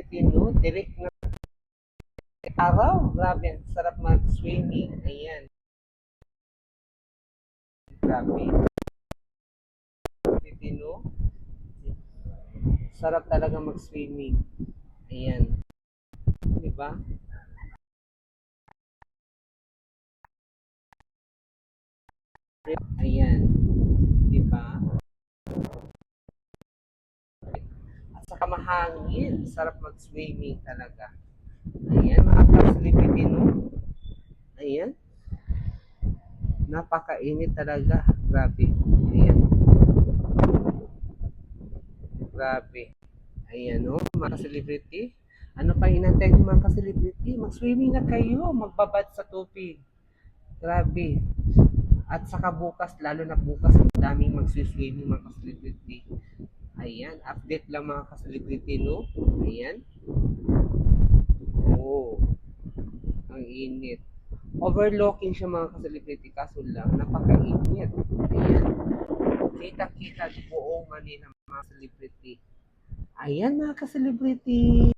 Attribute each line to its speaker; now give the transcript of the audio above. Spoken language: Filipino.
Speaker 1: Pilipino, direct na araw. Grabe, ang sarap mag-swimming. Ayan, grabe. Pilipino, sarap talaga mag-swimming. Ayan, di ba? Ayan, di ba? At saka mahangin, sarap mag-swimming talaga. Ayan, mga Pilipino. Ayan, napakainit talaga. Grabe. Ayan, grabe. Ayan o, mga celebrity. Ano pa inantay ng mga celebrity? Mag-swimming na kayo, magbabad sa tubig. Grabe. At saka bukas, lalo na bukas, ang daming mag-swimming mga celebrity. Ayan, update lang mga celebrity, no? Ayan. Oo, ang init. Overlooking siya mga celebrity, kaso lang, napakainit. Ayan. Kita-kita buong Manila mga celebrity. Ayan mga ka-celebrity.